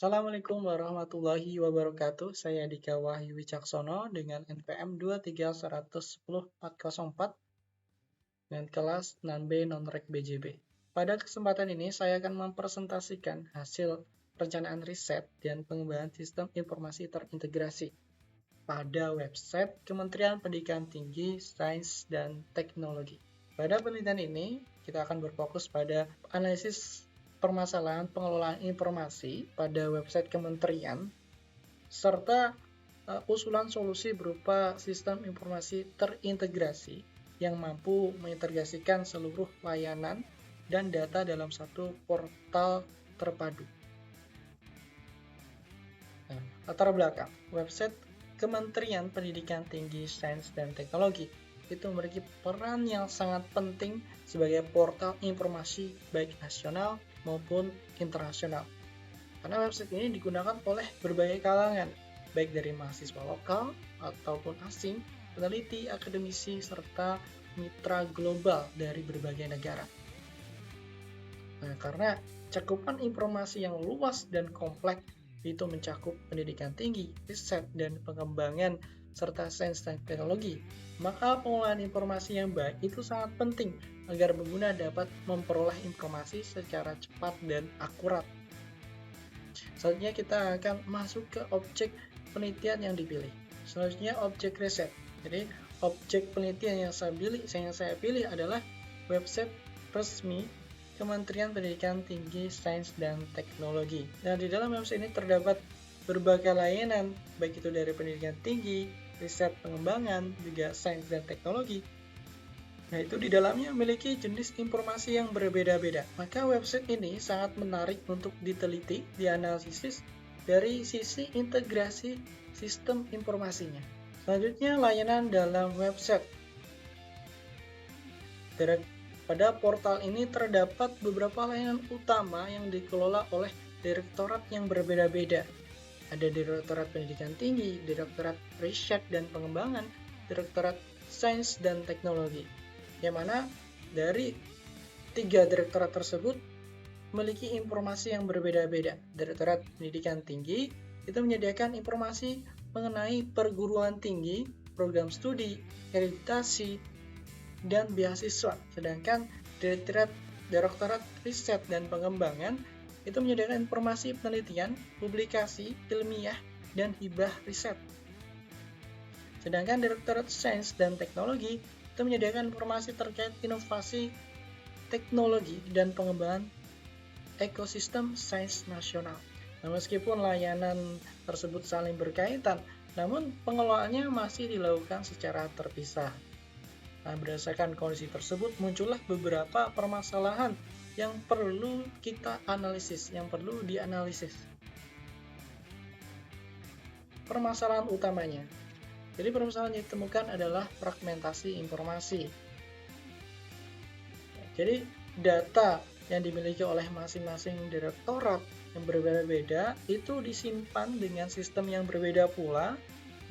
Assalamualaikum warahmatullahi wabarakatuh. Saya Dika Wahyu Wicaksono dengan NPM 2310404 dan kelas 6B Non-Rek BJB. Pada kesempatan ini saya akan mempresentasikan hasil perencanaan riset dan pengembangan sistem informasi terintegrasi pada website Kementerian Pendidikan Tinggi, Sains, dan Teknologi. Pada penelitian ini, kita akan berfokus pada analisis permasalahan pengelolaan informasi pada website kementerian, serta usulan solusi berupa sistem informasi terintegrasi yang mampu mengintegrasikan seluruh layanan dan data dalam satu portal terpadu. Latar belakang, website Kementerian Pendidikan Tinggi, Sains, dan Teknologi itu memiliki peran yang sangat penting sebagai portal informasi baik nasional maupun internasional. Karena website ini digunakan oleh berbagai kalangan, baik dari mahasiswa lokal ataupun asing, peneliti, akademisi, serta mitra global dari berbagai negara. Nah, karena cakupan informasi yang luas dan kompleks itu mencakup pendidikan tinggi, riset, dan pengembangan serta sains dan teknologi, maka pengolahan informasi yang baik itu sangat penting agar pengguna dapat memperoleh informasi secara cepat dan akurat. Selanjutnya kita akan masuk ke objek penelitian yang dipilih. Selanjutnya objek riset. Jadi objek penelitian yang saya pilih adalah website resmi Kementerian Pendidikan Tinggi, Sains, dan Teknologi. Dan di dalam website ini terdapat berbagai layanan, baik itu dari pendidikan tinggi, riset pengembangan, juga sains dan teknologi. Nah, itu di dalamnya memiliki jenis informasi yang berbeda-beda. Maka website ini sangat menarik untuk diteliti, dianalisis dari sisi integrasi sistem informasinya. Selanjutnya, layanan dalam website. Pada portal ini terdapat beberapa layanan utama yang dikelola oleh direktorat yang berbeda-beda. Ada Direktorat Pendidikan Tinggi, Direktorat Riset dan Pengembangan, Direktorat Sains dan Teknologi. Yang mana dari 3 direktorat tersebut memiliki informasi yang berbeda-beda. Direktorat Pendidikan Tinggi itu menyediakan informasi mengenai perguruan tinggi, program studi, akreditasi, dan beasiswa. Sedangkan Direktorat Riset dan Pengembangan itu menyediakan informasi penelitian, publikasi, ilmiah, dan hibah riset. Sedangkan Direktorat Sains dan Teknologi itu menyediakan informasi terkait inovasi, teknologi, dan pengembangan ekosistem sains nasional. Nah, meskipun layanan tersebut saling berkaitan, namun pengelolaannya masih dilakukan secara terpisah. Nah, berdasarkan kondisi tersebut, muncullah beberapa permasalahan yang perlu kita analisis, yang perlu dianalisis. Permasalahan utamanya. Jadi permasalahan yang ditemukan adalah fragmentasi informasi. Jadi data yang dimiliki oleh masing-masing direktorat yang berbeda-beda itu disimpan dengan sistem yang berbeda pula,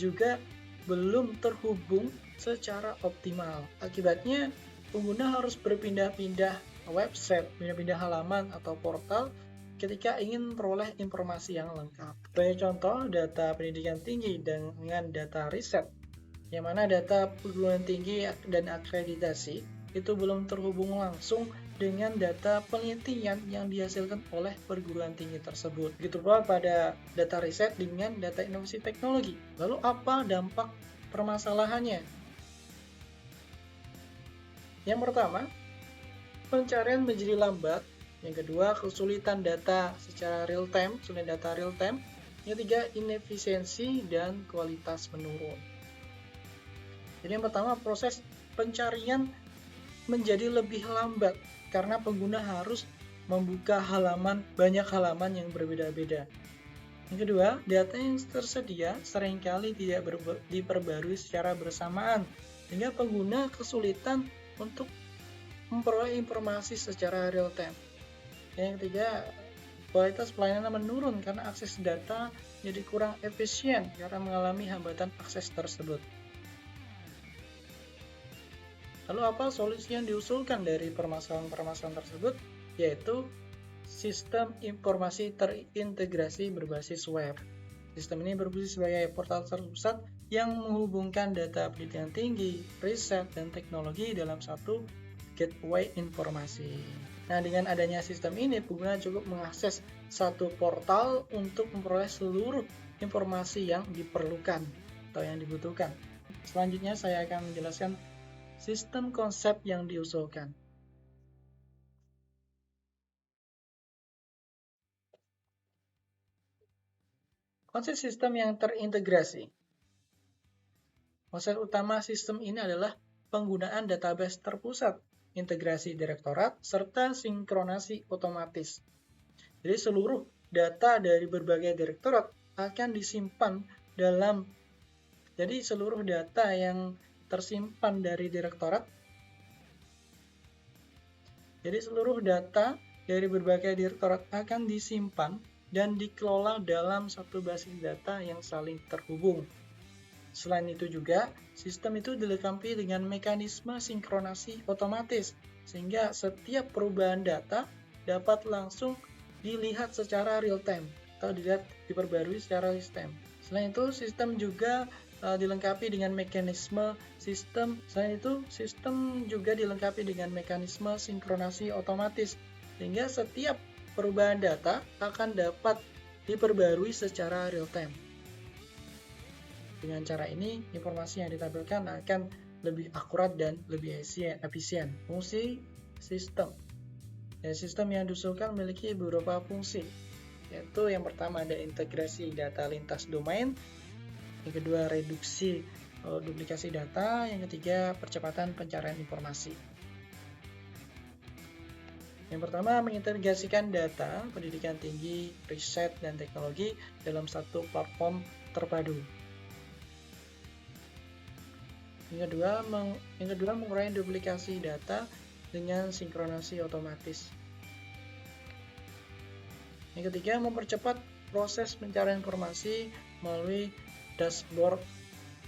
juga belum terhubung secara optimal. Akibatnya, pengguna harus berpindah-pindah website, pindah-pindah halaman atau portal ketika ingin memperoleh informasi yang lengkap. Sebagai contoh, data pendidikan tinggi dengan data riset, yang mana data perguruan tinggi dan akreditasi itu belum terhubung langsung dengan data penelitian yang dihasilkan oleh perguruan tinggi tersebut. Begitu pula pada data riset dengan data inovasi teknologi. Lalu apa dampak permasalahannya? Yang pertama, pencarian menjadi lambat. Yang kedua, kesulitan data secara real time, Yang ketiga, inefisiensi dan kualitas menurun. Jadi yang pertama, proses pencarian menjadi lebih lambat karena pengguna harus membuka banyak halaman yang berbeda-beda. Yang kedua, data yang tersedia seringkali tidak diperbarui secara bersamaan, sehingga pengguna kesulitan untuk memperoleh informasi secara real time. Yang ketiga, kualitas pelayanan menurun karena akses data jadi kurang efisien karena mengalami hambatan akses tersebut. Lalu apa solusi yang diusulkan dari permasalahan-permasalahan tersebut? Yaitu sistem informasi terintegrasi berbasis web. Sistem ini berfungsi sebagai portal terpusat yang menghubungkan data pendidikan tinggi, riset, dan teknologi dalam satu gateway informasi. Nah, dengan adanya sistem ini, pengguna cukup mengakses satu portal untuk memperoleh seluruh informasi yang diperlukan atau yang dibutuhkan. Selanjutnya, saya akan menjelaskan sistem konsep yang diusulkan. Konsep sistem yang terintegrasi. Konsep utama sistem ini adalah penggunaan database terpusat, integrasi direktorat, serta sinkronasi otomatis. Jadi seluruh data dari berbagai direktorat akan disimpan dalam, jadi seluruh data yang tersimpan dari direktorat, jadi seluruh data dari berbagai direktorat akan disimpan dan dikelola dalam satu basis data yang saling terhubung. Selain itu juga, sistem itu dilengkapi dengan mekanisme sinkronasi otomatis, sehingga setiap perubahan data dapat langsung dilihat secara real time atau diperbarui secara real time. Selain itu, sistem juga dilengkapi dengan mekanisme sistem. Selain itu, sistem juga dilengkapi dengan mekanisme sinkronasi otomatis, sehingga setiap perubahan data akan dapat diperbarui secara real time. Dengan cara ini, informasi yang ditampilkan akan lebih akurat dan lebih efisien. Fungsi sistem. Ya, sistem yang diusulkan memiliki beberapa fungsi, yaitu yang pertama ada integrasi data lintas domain, yang kedua reduksi duplikasi data, yang ketiga percepatan pencarian informasi. Yang pertama, mengintegrasikan data pendidikan tinggi, riset, dan teknologi dalam satu platform terpadu. Yang kedua, mengurangi duplikasi data dengan sinkronasi otomatis. Yang ketiga, mempercepat proses pencarian informasi melalui dashboard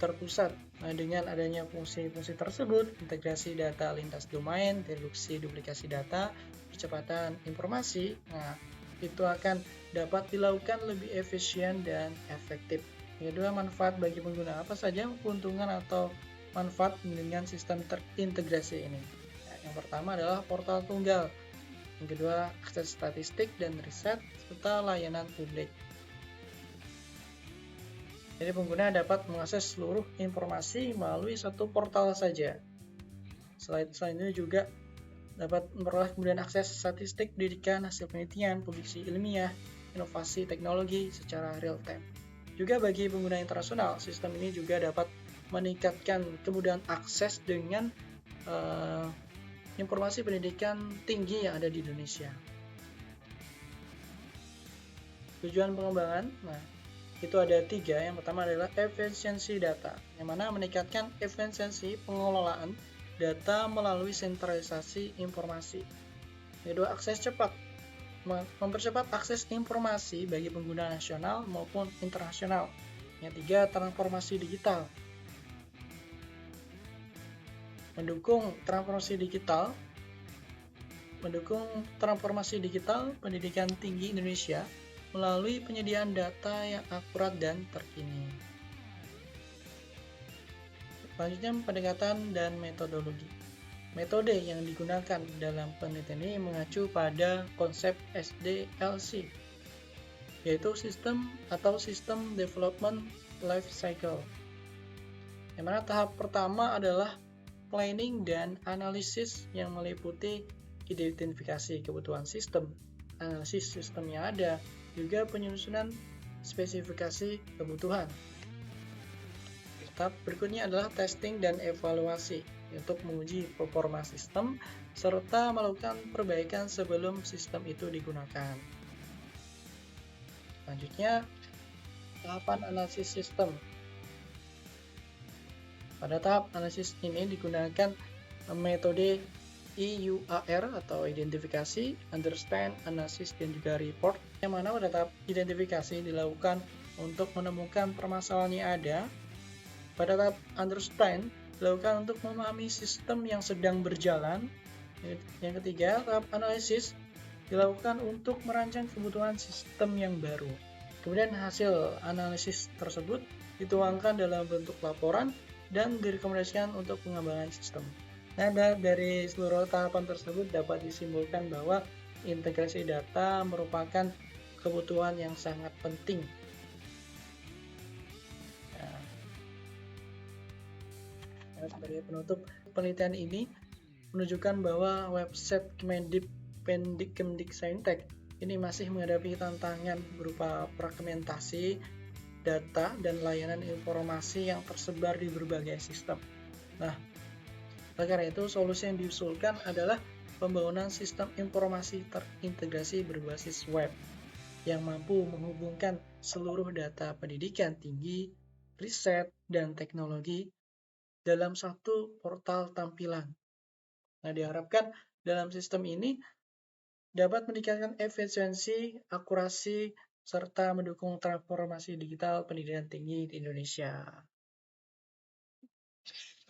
terpusat. Nah, dengan adanya fungsi-fungsi tersebut, integrasi data lintas domain, reduksi duplikasi data, percepatan informasi, nah, itu akan dapat dilakukan lebih efisien dan efektif. Yang kedua, manfaat bagi pengguna. Apa saja keuntungan atau manfaat dengan sistem terintegrasi ini? Nah, yang pertama adalah portal tunggal. Yang kedua, akses statistik dan riset, serta layanan publik. Jadi pengguna dapat mengakses seluruh informasi melalui satu portal saja. Selain itu juga dapat memperoleh kemudian akses statistik pendidikan, hasil penelitian, publikasi ilmiah, inovasi teknologi secara real time. Juga bagi pengguna internasional, sistem ini juga dapat meningkatkan kemudahan akses dengan informasi pendidikan tinggi yang ada di Indonesia. Tujuan pengembangan, nah itu ada 3. Yang pertama adalah efisiensi data, yang mana meningkatkan efisiensi pengelolaan data melalui sentralisasi informasi. Yang kedua, akses cepat, mempercepat akses informasi bagi pengguna nasional maupun internasional. Yang ketiga, transformasi digital, mendukung transformasi digital pendidikan tinggi Indonesia melalui penyediaan data yang akurat dan terkini. Selanjutnya, pendekatan dan metodologi. Metode yang digunakan dalam penelitian ini mengacu pada konsep SDLC, yaitu System Development Life Cycle. Yang mana tahap pertama adalah planning dan analisis yang meliputi identifikasi kebutuhan sistem, analisis sistem yang ada, juga penyusunan spesifikasi kebutuhan. Tahap berikutnya adalah testing dan evaluasi untuk menguji performa sistem serta melakukan perbaikan sebelum sistem itu digunakan. Selanjutnya, tahapan analisis sistem. Pada tahap analisis ini digunakan metode IUAR atau identifikasi, understand, analysis, dan juga report, yang mana pada tahap identifikasi dilakukan untuk menemukan permasalahan yang ada. Pada tahap understand dilakukan untuk memahami sistem yang sedang berjalan. Yang ketiga, tahap analisis dilakukan untuk merancang kebutuhan sistem yang baru. Kemudian hasil analisis tersebut dituangkan dalam bentuk laporan dan direkomendasikan untuk pengembangan sistem. Nah, dari seluruh tahapan tersebut dapat disimpulkan bahwa integrasi data merupakan kebutuhan yang sangat penting. Nah, sebagai penutup, penelitian ini menunjukkan bahwa website Kemdiksaintek ini masih menghadapi tantangan berupa fragmentasi data dan layanan informasi yang tersebar di berbagai sistem. Nah, oleh karena itu, solusi yang diusulkan adalah pembangunan sistem informasi terintegrasi berbasis web yang mampu menghubungkan seluruh data pendidikan tinggi, riset, dan teknologi dalam satu portal tampilan. Nah, diharapkan dalam sistem ini dapat meningkatkan efisiensi, akurasi, serta mendukung transformasi digital pendidikan tinggi di Indonesia.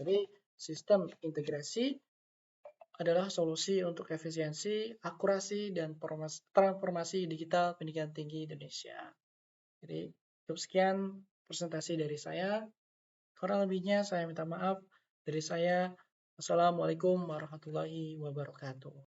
Jadi, sistem integrasi adalah solusi untuk efisiensi, akurasi, dan transformasi digital pendidikan tinggi Indonesia. Jadi, cukup sekian presentasi dari saya. Kurang lebihnya saya minta maaf. Dari saya, Assalamualaikum warahmatullahi wabarakatuh.